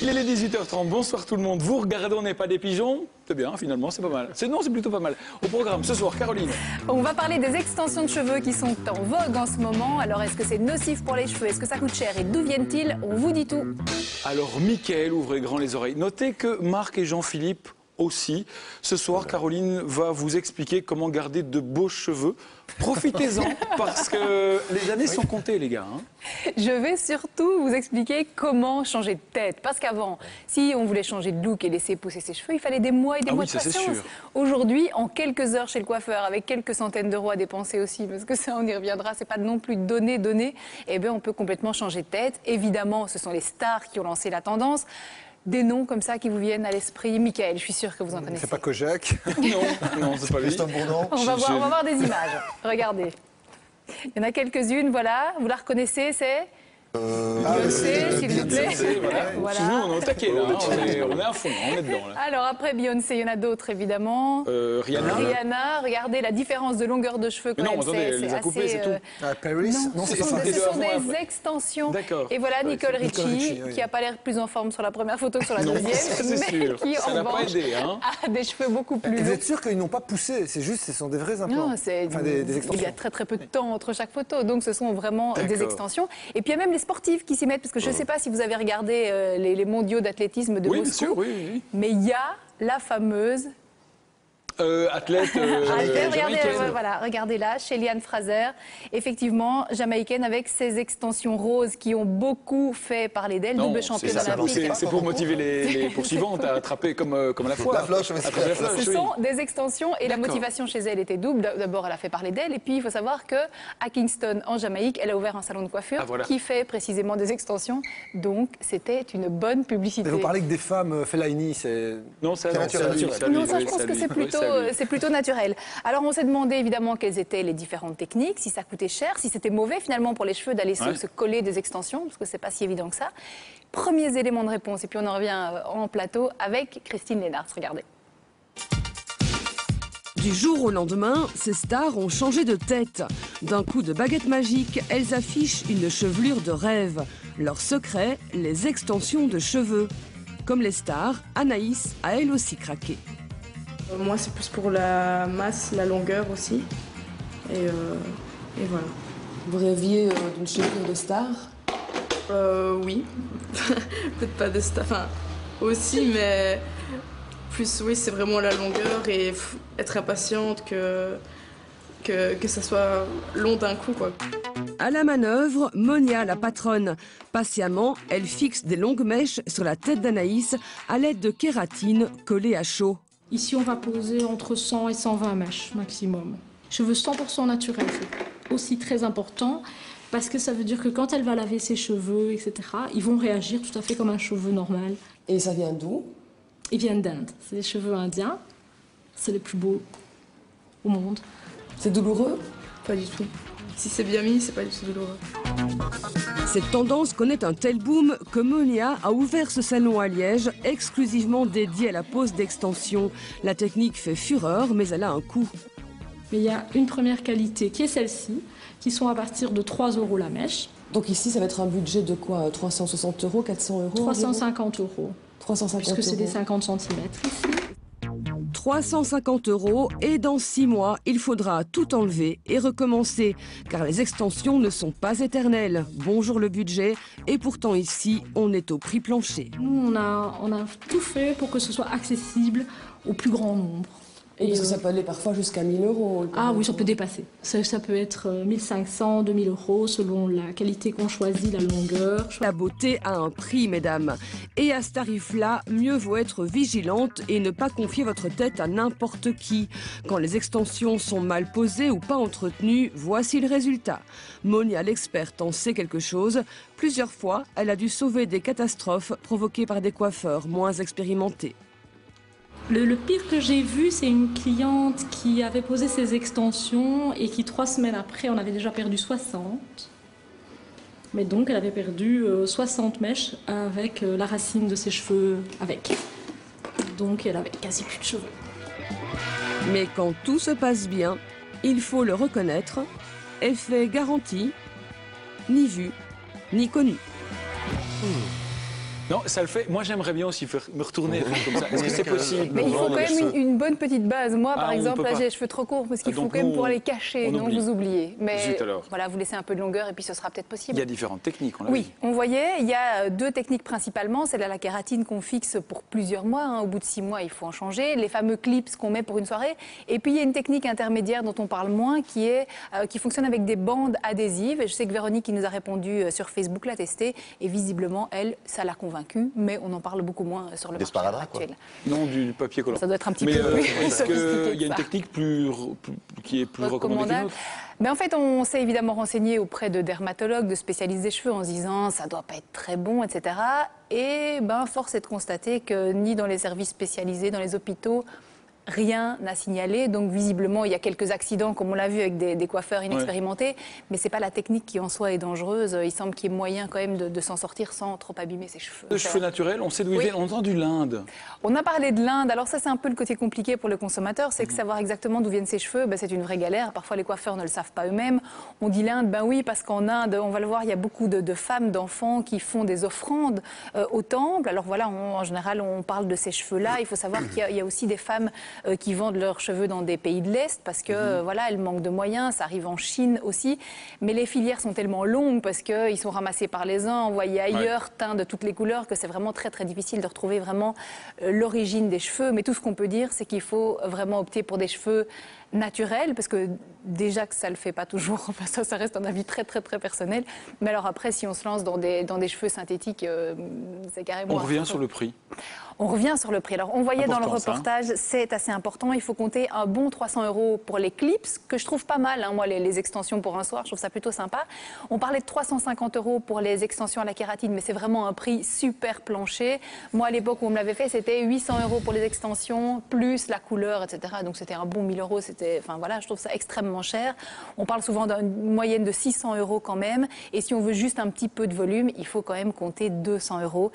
Il est les 18h30, bonsoir tout le monde. Vous regardez On n'est pas des pigeons? C'est bien, finalement, c'est pas mal. Non, c'est plutôt pas mal. Au programme, ce soir, Caroline. On va parler des extensions de cheveux qui sont en vogue en ce moment. Alors, est-ce que c'est nocif pour les cheveux? Est-ce que ça coûte cher? Et d'où viennent-ils? On vous dit tout. Alors, Mickaël, ouvrez grand les oreilles. Notez que Marc et Jean-Philippe aussi. Ce soir, Caroline va vous expliquer comment garder de beaux cheveux. Profitez-en, parce que les années sont comptées, les gars. Je vais surtout vous expliquer comment changer de tête. Parce qu'avant, si on voulait changer de look et laisser pousser ses cheveux, il fallait des mois et des mois de patience. Aujourd'hui, en quelques heures chez le coiffeur, avec quelques centaines d'euros à dépenser aussi, parce que ça, on y reviendra, c'est pas non plus donner, eh bien, on peut complètement changer de tête. Évidemment, ce sont les stars qui ont lancé la tendance. Des noms comme ça qui vous viennent à l'esprit. Mickaël, je suis sûre que vous en connaissez. C'est pas Kojak? Non, c'est pas lui. On va voir des images. Regardez. Il y en a quelques-unes, voilà. Vous la reconnaissez, c'est Beyoncé, s'il vous plaît. Voilà. Sinon, on est au taquet, là. On est à fond, on est dedans. Là. Alors, après Beyoncé, il y en a d'autres, évidemment. Rihanna, regardez la différence de longueur de cheveux. Quand non, attendez, elle les a coupés, c'est tout. Paris? Non, ce sont des extensions. D'accord. Et voilà, Nicole Richie, qui n'a pas l'air plus en forme sur la première photo que sur la deuxième, mais qui, en revanche, a des cheveux beaucoup plus longs. Vous êtes sûr qu'ils n'ont pas poussé? C'est juste, ce sont des vrais implants? Non, des extensions. Il y a très peu de temps entre chaque photo, donc ce sont vraiment des extensions. Et puis, il y a même les sportifs qui s'y mettent, parce que je ne sais pas si vous avez regardé les mondiaux d'athlétisme de Moscou. Bien sûr, oui. Mais il y a la fameuse... athlète regardez là, Shelly-Ann Fraser, effectivement, jamaïcaine avec ses extensions roses qui ont beaucoup fait parler d'elle, double championne olympique. C'est pour motiver les poursuivantes à attraper comme la fois. La floche, Ce sont des extensions et la motivation chez elle était double. D'abord, elle a fait parler d'elle et puis il faut savoir que à Kingston, en Jamaïque, elle a ouvert un salon de coiffure qui fait précisément des extensions. Donc, c'était une bonne publicité. Mais vous parlez que des femmes Fellaini, c'est... Non, c'est naturel. Non, ça, je pense que c'est plutôt naturel. Alors, on s'est demandé évidemment quelles étaient les différentes techniques, si ça coûtait cher, si c'était mauvais finalement pour les cheveux d'aller se coller des extensions, parce que c'est pas si évident que ça. Premiers éléments de réponse, et puis on en revient en plateau avec Christine Lénartz. Regardez. Du jour au lendemain, ces stars ont changé de tête. D'un coup de baguette magique, elles affichent une chevelure de rêve. Leur secret, les extensions de cheveux. Comme les stars, Anaïs a elle aussi craqué. Moi, c'est plus pour la masse, la longueur aussi. Et voilà. Vous rêviez d'une chevelure de star? Oui. Peut-être pas de star. Enfin, aussi, mais plus, oui, c'est vraiment la longueur et être impatiente que ça soit long d'un coup, quoi. À la manœuvre, Monia, la patronne. Patiemment, elle fixe des longues mèches sur la tête d'Anaïs à l'aide de kératine collée à chaud. Ici, on va poser entre 100 et 120 mèches maximum. Cheveux 100% naturels, c'est aussi très important parce que ça veut dire que quand elle va laver ses cheveux, etc., ils vont réagir tout à fait comme un cheveu normal. Et ça vient d'où? Ils viennent d'Inde. C'est des cheveux indiens. C'est les plus beaux au monde. C'est douloureux? Pas du tout. Si c'est bien mis, c'est pas du tout douloureux. Cette tendance connaît un tel boom que Monia a ouvert ce salon à Liège, exclusivement dédié à la pose d'extension. La technique fait fureur, mais elle a un coût. Mais il y a une première qualité qui est celle-ci, qui sont à partir de 3 € la mèche. Donc ici, ça va être un budget de quoi? 360 €, 400 €? 350 €. 350 €. Puisque c'est des 50 cm ici. 350 € et dans 6 mois, il faudra tout enlever et recommencer, car les extensions ne sont pas éternelles. Bonjour le budget, et pourtant ici, on est au prix plancher. Nous, on a tout fait pour que ce soit accessible au plus grand nombre. Et parce que ça peut aller parfois jusqu'à 1 000 €. Ah oui, ça peut dépasser. Ça peut être 1 500, 2 000 € selon la qualité qu'on choisit, la longueur. La beauté a un prix, mesdames. Et à ce tarif-là, mieux vaut être vigilante et ne pas confier votre tête à n'importe qui. Quand les extensions sont mal posées ou pas entretenues, voici le résultat. Monia, l'experte, en sait quelque chose. Plusieurs fois, elle a dû sauver des catastrophes provoquées par des coiffeurs moins expérimentés. Le pire que j'ai vu, c'est une cliente qui avait posé ses extensions et qui 3 semaines après, on avait déjà perdu 60. Mais donc, elle avait perdu 60 mèches avec la racine de ses cheveux avec. Donc, elle avait quasi plus de cheveux. Mais quand tout se passe bien, il faut le reconnaître, effet garanti, ni vu, ni connu. Non, ça le fait. Moi, j'aimerais bien aussi me retourner et faire comme ça. Est-ce que c'est possible? Mais il faut quand même une bonne petite base. Moi, par exemple, là, j'ai les cheveux trop courts parce qu'il faut donc quand même nous, pouvoir les cacher. Donc vous oubliez. Mais Zut alors. voilà, vous laissez un peu de longueur et puis ce sera peut-être possible. Il y a différentes techniques, on l'a vu. Oui, on voyait, il y a 2 techniques principalement. C'est la kératine qu'on fixe pour plusieurs mois. Hein. Au bout de 6 mois, il faut en changer. Les fameux clips qu'on met pour une soirée. Et puis, il y a une technique intermédiaire dont on parle moins qui fonctionne avec des bandes adhésives. Et je sais que Véronique, qui nous a répondu sur Facebook, l'a testé. Et visiblement, elle, ça l'a convaincue. Mais on en parle beaucoup moins sur le marché actuel. Non, du papier collant. Ça doit être un petit peu plus est-ce qu'il y a une technique qui est plus recommandée qu'une autre? Mais en fait, on s'est évidemment renseigné auprès de dermatologues, de spécialistes des cheveux, en se disant ça doit pas être très bon, etc. Et force est de constater que ni dans les services spécialisés, dans les hôpitaux, rien n'a signalé. Donc visiblement, il y a quelques accidents, comme on l'a vu avec des coiffeurs inexpérimentés, mais c'est pas la technique qui en soi est dangereuse. Il semble qu'il y ait moyen quand même de s'en sortir sans trop abîmer ses cheveux. De cheveux naturels, on sait d'où ils viennent, on entend du l'Inde. On a parlé de l'Inde. Alors ça, c'est un peu le côté compliqué pour le consommateur, c'est que savoir exactement d'où viennent ses cheveux, c'est une vraie galère. Parfois, les coiffeurs ne le savent pas eux-mêmes. On dit l'Inde, oui, parce qu'en Inde, on va le voir, il y a beaucoup de femmes, d'enfants qui font des offrandes au temple. Alors voilà, en général, on parle de ces cheveux-là. Il faut savoir qu'il y a aussi des femmes qui vendent leurs cheveux dans des pays de l'Est parce que voilà, elles manquent de moyens. Ça arrive en Chine aussi. Mais les filières sont tellement longues parce qu'ils sont ramassés par les uns, envoyés ailleurs, teints de toutes les couleurs, que c'est vraiment très très difficile de retrouver vraiment l'origine des cheveux. Mais tout ce qu'on peut dire, c'est qu'il faut vraiment opter pour des cheveux naturels, parce que déjà que ça le fait pas toujours, ça reste un avis très très très personnel. Mais alors après, si on se lance dans des cheveux synthétiques, c'est carrément... On revient sur le prix. On revient sur le prix. Alors, on voyait dans le reportage, c'est assez important. Il faut compter un bon 300 € pour les clips, que je trouve pas mal. Moi, les extensions pour un soir, je trouve ça plutôt sympa. On parlait de 350 € pour les extensions à la kératine, mais c'est vraiment un prix super plancher. Moi, à l'époque où on me l'avait fait, c'était 800 € pour les extensions, plus la couleur, etc. Donc, c'était un bon 1000 €. Enfin, voilà, je trouve ça extrêmement cher. On parle souvent d'une moyenne de 600 € quand même. Et si on veut juste un petit peu de volume, il faut quand même compter 200 €.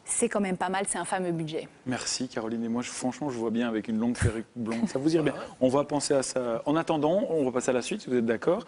C'est quand même pas mal, c'est un fameux budget. Merci Caroline. Et moi, franchement, je vois bien avec une longue perruque blonde. Ça vous irait bien. On va penser à ça. En attendant, on va passer à la suite, si vous êtes d'accord.